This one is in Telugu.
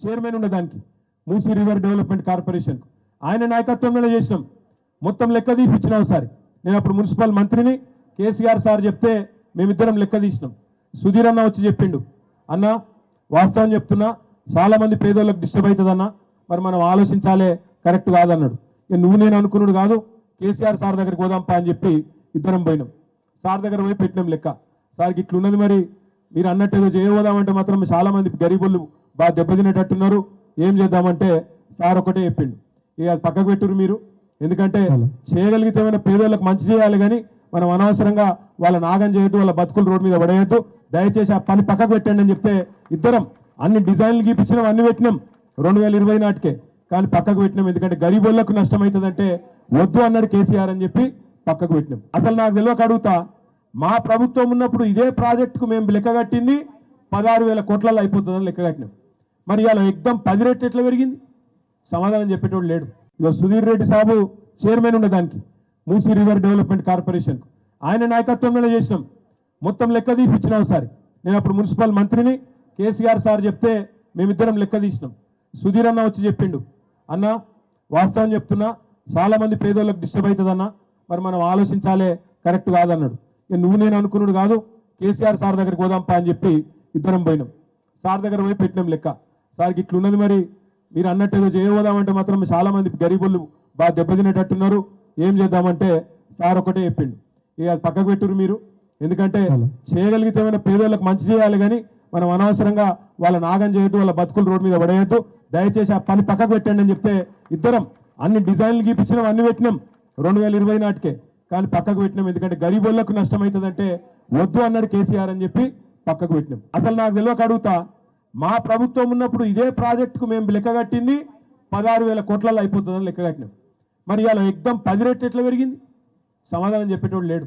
చైర్మన్ ఉన్నదానికి మూసీ రివర్ డెవలప్మెంట్ కార్పొరేషన్ ఆయన నాయకత్వంలోనే చేసినాం. మొత్తం లెక్క తీపిచ్చినాం ఒకసారి. నేను అప్పుడు మున్సిపల్ మంత్రిని, కేసీఆర్ సార్ చెప్తే మేమిద్దరం లెక్క తీసినాం. సుధీర్ అన్న వచ్చి చెప్పిండు, అన్న వాస్తవం చెప్తున్నా, చాలామంది పేదోళ్ళకి డిస్టర్బ్ అవుతుందన్న, మరి మనం ఆలోచించాలే, కరెక్ట్ కాదన్నాడు. నువ్వు నేను అనుకున్నాడు కాదు, కేసీఆర్ సార్ దగ్గరికి పోదాంపా అని చెప్పి ఇద్దరం పోయినాం. సార్ దగ్గర పోయి పెట్టినాం లెక్క. సార్కి ఇట్లున్నది, మరి మీరు అన్నట్టు ఏదో చేయబోదామంటే మాత్రం చాలామంది గరీబులు బాగా దెబ్బతినేటట్టున్నారు, ఏం చేద్దామంటే సార్ ఒకటే చెప్పిండు, ఇక అది పక్కకు పెట్టురు మీరు, ఎందుకంటే చేయగలిగితే ఏమైనా పేదోళ్ళకి మంచి చేయాలి, కానీ మనం అనవసరంగా వాళ్ళ నాగం చేయొద్దు, వాళ్ళ బతుకులు రోడ్డు మీద పడేయద్దు, దయచేసి ఆ పని పక్కకు పెట్టండి అని చెప్తే ఇద్దరం అన్ని డిజైన్లు గీపించినాం, అన్ని పెట్టినాం 2020 నాటికే. కానీ పక్కకు పెట్టినాం, ఎందుకంటే గరీబోళ్లకు నష్టం అవుతుందంటే వద్దు అన్నాడు కేసీఆర్ అని చెప్పి పక్కకు పెట్టినాం. అసలు నాకు తెలియక అడుగుతా, మా ప్రభుత్వం ఉన్నప్పుడు ఇదే ప్రాజెక్టుకు మేము లెక్క కట్టింది 16,000 కోట్లలో అయిపోతుందని లెక్క కట్టినాం. మరి ఇలా ఎగ్దం 10 రెట్లు ఎట్లా పెరిగింది? సమాధానం చెప్పేటోడు లేడు. ఇక సుధీర్ రెడ్డి సాబు చైర్మన్ ఉన్నదానికి మూసీ రివర్ డెవలప్మెంట్ కార్పొరేషన్ ఆయన నాయకత్వంలోనే చేసినాం. మొత్తం లెక్క తీపిచ్చినాం ఒకసారి. నేను అప్పుడు మున్సిపల్ మంత్రిని, కేసీఆర్ సార్ చెప్తే మేమిద్దరం లెక్క తీసినాం. సుధీర్ అన్న వచ్చి చెప్పిండు, అన్న వాస్తవం చెప్తున్నా, చాలామంది పేదోళ్ళకి డిస్టర్బ్ అవుతుందన్న, మరి మనం ఆలోచించాలే, కరెక్ట్ కాదన్నాడు. నువ్వు నేను అనుకున్నాడు కాదు, కేసీఆర్ సార్ దగ్గరికి పోదాంపా అని చెప్పి ఇద్దరం పోయినాం. సార్ దగ్గర పోయి పెట్టినాం లెక్క. సార్కి ఇట్లున్నది, మరి మీరు అన్నట్టు ఏదో చేయబోదామంటే మాత్రం చాలామంది గరీబులు బాగా దెబ్బతినేటట్టున్నారు, ఏం చేద్దామంటే సార్ ఒకటే చెప్పిండు, ఇక అది పక్కకు పెట్టురు మీరు, ఎందుకంటే చేయగలిగితే ఏమైనా పేదోళ్ళకి మంచి చేయాలి, కానీ మనం అనవసరంగా వాళ్ళ నాగం చేయొద్దు, వాళ్ళ బతుకులు రోడ్డు మీద పడేయద్దు, దయచేసి ఆ పని పక్కకు పెట్టండి అని చెప్తే ఇద్దరం అన్ని డిజైన్లు గీపించినాం, అన్ని పెట్టినాం 2020 నాటికే. కానీ పక్కకు పెట్టినాం, ఎందుకంటే గరీబోళ్లకు నష్టం అవుతుందంటే వద్దు అన్నాడు కేసీఆర్ అని చెప్పి పక్కకు పెట్టినాం. అసలు నాకు తెలియక అడుగుతా, మా ప్రభుత్వం ఉన్నప్పుడు ఇదే ప్రాజెక్టుకు మేము లెక్క కట్టింది 16,000 కోట్లలో అయిపోతుందని లెక్క కట్టినాం. మరి ఇలా ఎగ్దం 10 రెట్లు ఎట్లా పెరిగింది? సమాధానం చెప్పేటోడు లేడు.